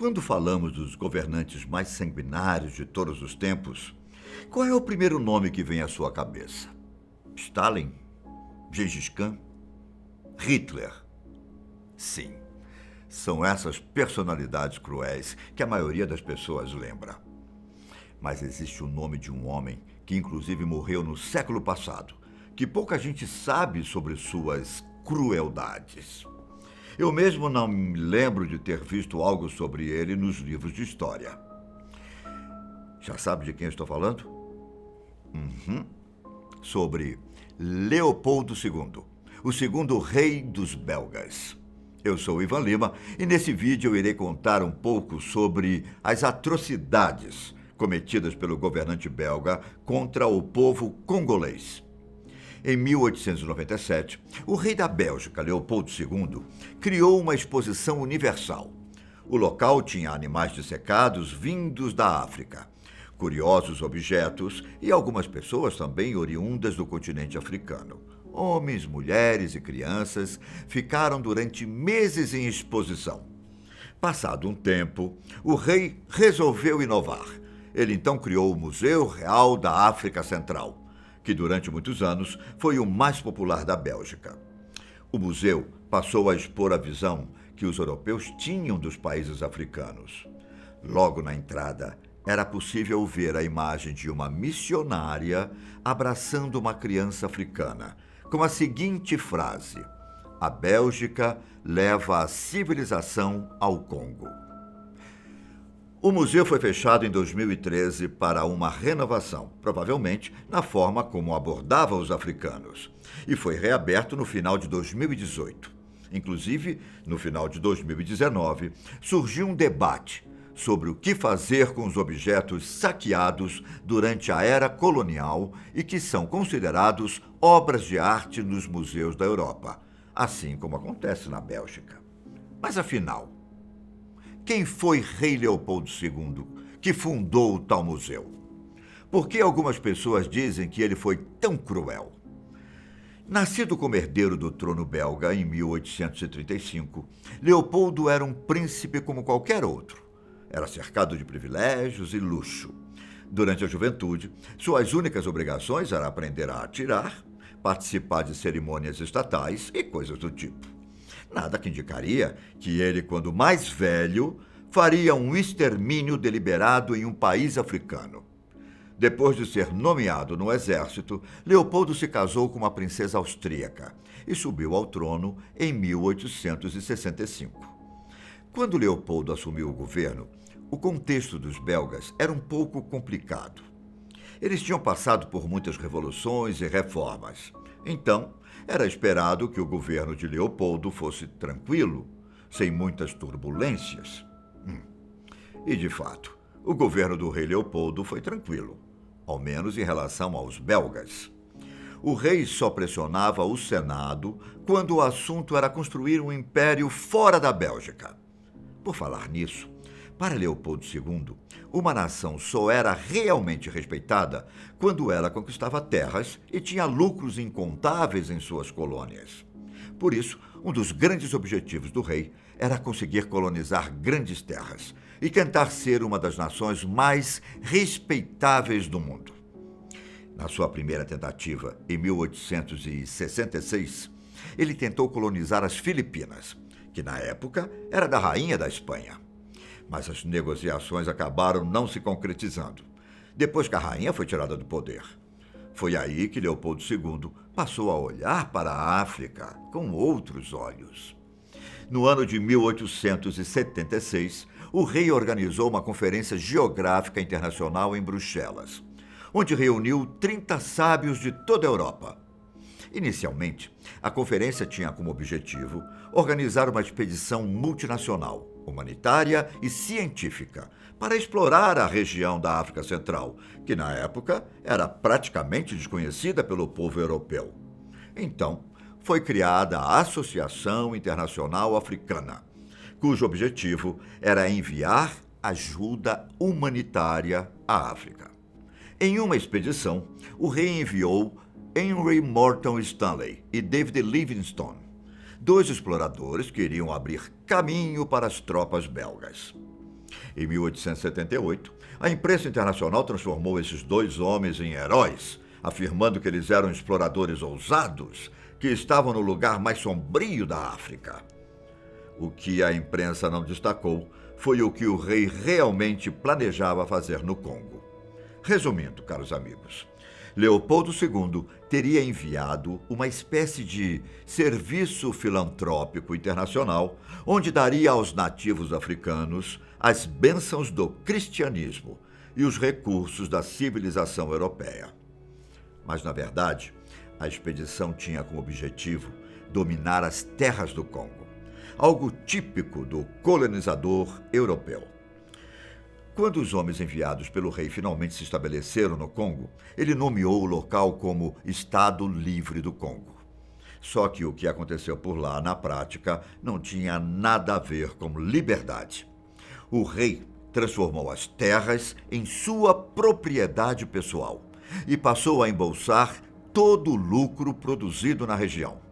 Quando falamos dos governantes mais sanguinários de todos os tempos, qual é o primeiro nome que vem à sua cabeça? Stalin? Gengis Khan? Hitler? Sim, são essas personalidades cruéis que a maioria das pessoas lembra. Mas existe o nome de um homem que inclusive morreu no século passado, que pouca gente sabe sobre suas crueldades. Eu mesmo não me lembro de ter visto algo sobre ele nos livros de história. Já sabe de quem eu estou falando? Sobre Leopoldo II, o segundo rei dos belgas. Eu sou Ivan Lima e nesse vídeo eu irei contar um pouco sobre as atrocidades cometidas pelo governante belga contra o povo congolês. Em 1897, o rei da Bélgica, Leopoldo II, criou uma exposição universal. O local tinha animais dissecados vindos da África, curiosos objetos e algumas pessoas também oriundas do continente africano. Homens, mulheres e crianças ficaram durante meses em exposição. Passado um tempo, o rei resolveu inovar. Ele então criou o Museu Real da África Central, que durante muitos anos foi o mais popular da Bélgica. O museu passou a expor a visão que os europeus tinham dos países africanos. Logo na entrada, era possível ver a imagem de uma missionária abraçando uma criança africana, com a seguinte frase: "A Bélgica leva a civilização ao Congo." O museu foi fechado em 2013 para uma renovação, provavelmente na forma como abordava os africanos, e foi reaberto no final de 2018. Inclusive, no final de 2019, surgiu um debate sobre o que fazer com os objetos saqueados durante a era colonial e que são considerados obras de arte nos museus da Europa, assim como acontece na Bélgica. Mas afinal, quem foi Rei Leopoldo II, que fundou o tal museu? Por que algumas pessoas dizem que ele foi tão cruel? Nascido como herdeiro do trono belga em 1835, Leopoldo era um príncipe como qualquer outro. Era cercado de privilégios e luxo. Durante a juventude, suas únicas obrigações eram aprender a atirar, participar de cerimônias estatais e coisas do tipo. Nada que indicaria que ele, quando mais velho, faria um extermínio deliberado em um país africano. Depois de ser nomeado no exército, Leopoldo se casou com uma princesa austríaca e subiu ao trono em 1865. Quando Leopoldo assumiu o governo, o contexto dos belgas era um pouco complicado. Eles tinham passado por muitas revoluções e reformas. Então, era esperado que o governo de Leopoldo fosse tranquilo, sem muitas turbulências. E, de fato, o governo do rei Leopoldo foi tranquilo, ao menos em relação aos belgas. O rei só pressionava o Senado quando o assunto era construir um império fora da Bélgica. Por falar nisso, para Leopoldo II, uma nação só era realmente respeitada quando ela conquistava terras e tinha lucros incontáveis em suas colônias. Por isso, um dos grandes objetivos do rei era conseguir colonizar grandes terras e tentar ser uma das nações mais respeitáveis do mundo. Na sua primeira tentativa, em 1866, ele tentou colonizar as Filipinas, que na época era da rainha da Espanha. Mas as negociações acabaram não se concretizando, depois que a rainha foi tirada do poder. Foi aí que Leopoldo II passou a olhar para a África com outros olhos. No ano de 1876, o rei organizou uma conferência geográfica internacional em Bruxelas, onde reuniu 30 sábios de toda a Europa. Inicialmente, a conferência tinha como objetivo organizar uma expedição multinacional, humanitária e científica, para explorar a região da África Central, que na época era praticamente desconhecida pelo povo europeu. Então, foi criada a Associação Internacional Africana, cujo objetivo era enviar ajuda humanitária à África. Em uma expedição, o rei enviou Henry Morton Stanley e David Livingstone, dois exploradores que iriam abrir caminho para as tropas belgas. Em 1878, a imprensa internacional transformou esses dois homens em heróis, afirmando que eles eram exploradores ousados que estavam no lugar mais sombrio da África. O que a imprensa não destacou foi o que o rei realmente planejava fazer no Congo. Resumindo, caros amigos, Leopoldo II teria enviado uma espécie de serviço filantrópico internacional, onde daria aos nativos africanos as bênçãos do cristianismo e os recursos da civilização europeia. Mas, na verdade, a expedição tinha como objetivo dominar as terras do Congo, algo típico do colonizador europeu. Quando os homens enviados pelo rei finalmente se estabeleceram no Congo, ele nomeou o local como Estado Livre do Congo. Só que o que aconteceu por lá, na prática, não tinha nada a ver com liberdade. O rei transformou as terras em sua propriedade pessoal e passou a embolsar todo o lucro produzido na região.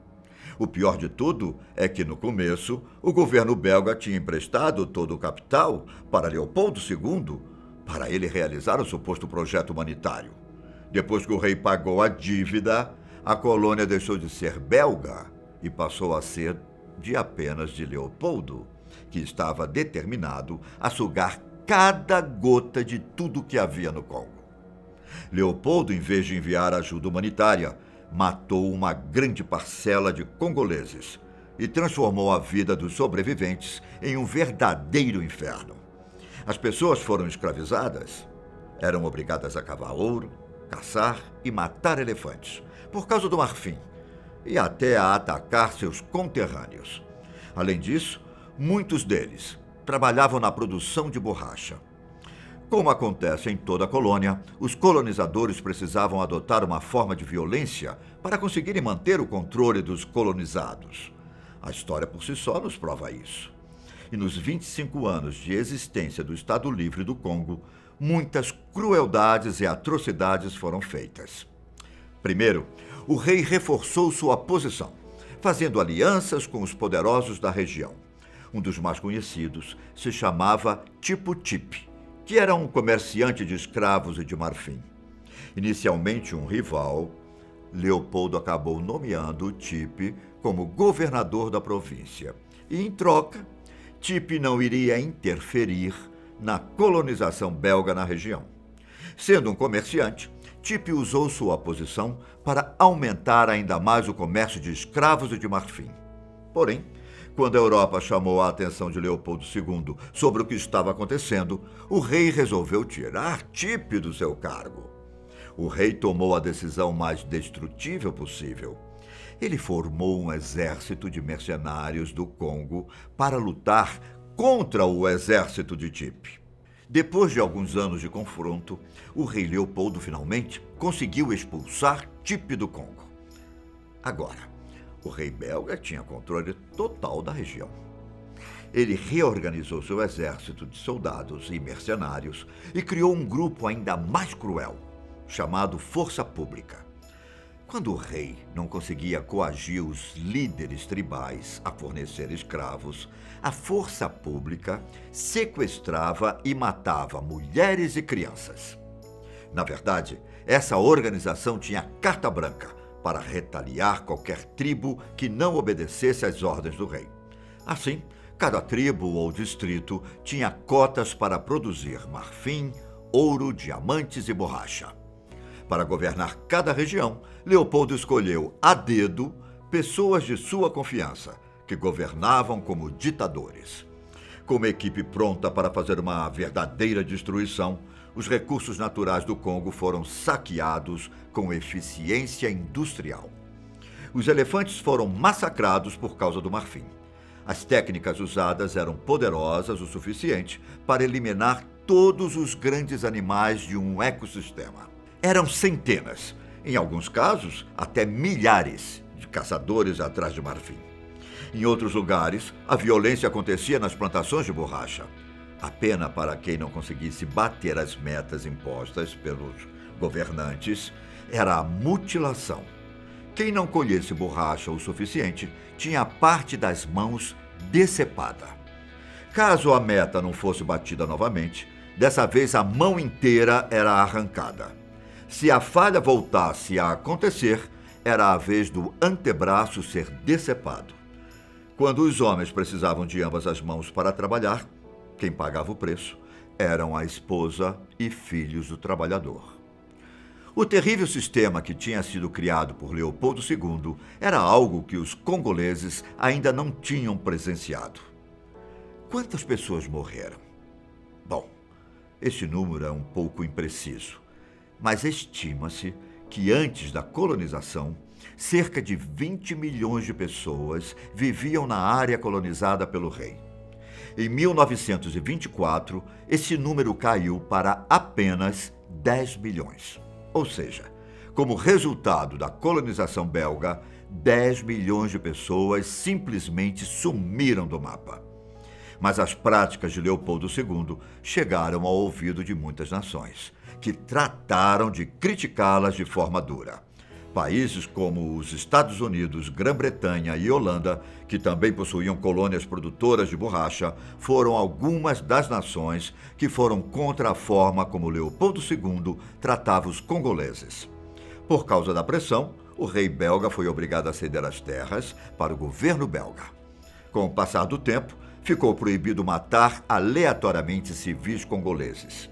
O pior de tudo é que, no começo, o governo belga tinha emprestado todo o capital para Leopoldo II para ele realizar o suposto projeto humanitário. Depois que o rei pagou a dívida, a colônia deixou de ser belga e passou a ser apenas de Leopoldo, que estava determinado a sugar cada gota de tudo que havia no Congo. Leopoldo, em vez de enviar ajuda humanitária, matou uma grande parcela de congoleses e transformou a vida dos sobreviventes em um verdadeiro inferno. As pessoas foram escravizadas, eram obrigadas a cavar ouro, caçar e matar elefantes, por causa do marfim, e até a atacar seus conterrâneos. Além disso, muitos deles trabalhavam na produção de borracha. Como acontece em toda a colônia, os colonizadores precisavam adotar uma forma de violência para conseguirem manter o controle dos colonizados. A história por si só nos prova isso. E nos 25 anos de existência do Estado Livre do Congo, muitas crueldades e atrocidades foram feitas. Primeiro, o rei reforçou sua posição, fazendo alianças com os poderosos da região. Um dos mais conhecidos se chamava Tipo-Tipe, que era um comerciante de escravos e de marfim. Inicialmente um rival, Leopoldo acabou nomeando o Tipe como governador da província. E, em troca, Tipe não iria interferir na colonização belga na região. Sendo um comerciante, Tipe usou sua posição para aumentar ainda mais o comércio de escravos e de marfim. Porém, quando a Europa chamou a atenção de Leopoldo II sobre o que estava acontecendo, o rei resolveu tirar Tipe do seu cargo. O rei tomou a decisão mais destrutível possível. Ele formou um exército de mercenários do Congo para lutar contra o exército de Tipe. Depois de alguns anos de confronto, o rei Leopoldo finalmente conseguiu expulsar Tipe do Congo. Agora, o rei belga tinha controle total da região. Ele reorganizou seu exército de soldados e mercenários e criou um grupo ainda mais cruel, chamado Força Pública. Quando o rei não conseguia coagir os líderes tribais a fornecer escravos, a Força Pública sequestrava e matava mulheres e crianças. Na verdade, essa organização tinha carta branca para retaliar qualquer tribo que não obedecesse às ordens do rei. Assim, cada tribo ou distrito tinha cotas para produzir marfim, ouro, diamantes e borracha. Para governar cada região, Leopoldo escolheu a dedo pessoas de sua confiança, que governavam como ditadores. Com uma equipe pronta para fazer uma verdadeira destruição, os recursos naturais do Congo foram saqueados com eficiência industrial. Os elefantes foram massacrados por causa do marfim. As técnicas usadas eram poderosas o suficiente para eliminar todos os grandes animais de um ecossistema. Eram centenas, em alguns casos até milhares, de caçadores atrás de marfim. Em outros lugares, a violência acontecia nas plantações de borracha. A pena para quem não conseguisse bater as metas impostas pelos governantes era a mutilação. Quem não colhesse borracha o suficiente tinha parte das mãos decepada. Caso a meta não fosse batida novamente, dessa vez a mão inteira era arrancada. Se a falha voltasse a acontecer, era a vez do antebraço ser decepado. Quando os homens precisavam de ambas as mãos para trabalhar, quem pagava o preço eram a esposa e filhos do trabalhador. O terrível sistema que tinha sido criado por Leopoldo II era algo que os congoleses ainda não tinham presenciado. Quantas pessoas morreram? Bom, este número é um pouco impreciso, mas estima-se que antes da colonização, cerca de 20 milhões de pessoas viviam na área colonizada pelo rei. Em 1924, esse número caiu para apenas 10 milhões. Ou seja, como resultado da colonização belga, 10 milhões de pessoas simplesmente sumiram do mapa. Mas as práticas de Leopoldo II chegaram ao ouvido de muitas nações, que trataram de criticá-las de forma dura. Países como os Estados Unidos, Grã-Bretanha e Holanda, que também possuíam colônias produtoras de borracha, foram algumas das nações que foram contra a forma como Leopoldo II tratava os congoleses. Por causa da pressão, o rei belga foi obrigado a ceder as terras para o governo belga. Com o passar do tempo, ficou proibido matar aleatoriamente civis congoleses.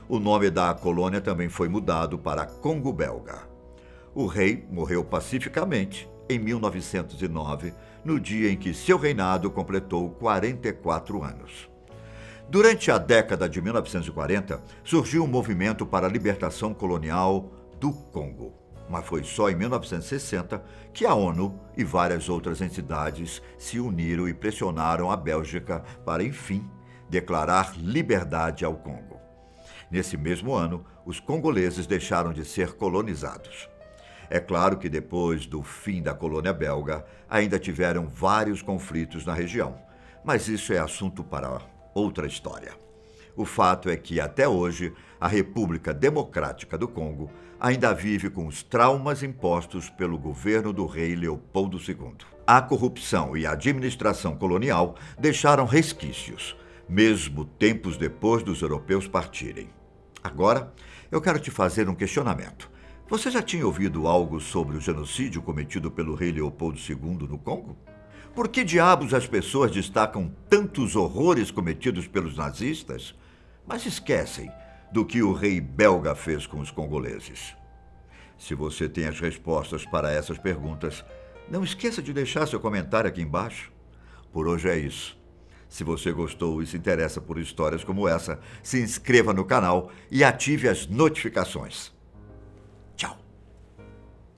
O nome da colônia também foi mudado para Congo Belga. O rei morreu pacificamente em 1909, no dia em que seu reinado completou 44 anos. Durante a década de 1940, surgiu um movimento para a libertação colonial do Congo. Mas foi só em 1960 que a ONU e várias outras entidades se uniram e pressionaram a Bélgica para, enfim, declarar liberdade ao Congo. Nesse mesmo ano, os congoleses deixaram de ser colonizados. É claro que depois do fim da colônia belga, ainda tiveram vários conflitos na região, mas isso é assunto para outra história. O fato é que, até hoje, a República Democrática do Congo ainda vive com os traumas impostos pelo governo do rei Leopoldo II. A corrupção e a administração colonial deixaram resquícios, mesmo tempos depois dos europeus partirem. Agora, eu quero te fazer um questionamento. Você já tinha ouvido algo sobre o genocídio cometido pelo rei Leopoldo II no Congo? Por que diabos as pessoas destacam tantos horrores cometidos pelos nazistas, mas esquecem do que o rei belga fez com os congoleses? Se você tem as respostas para essas perguntas, não esqueça de deixar seu comentário aqui embaixo. Por hoje é isso. Se você gostou e se interessa por histórias como essa, se inscreva no canal e ative as notificações.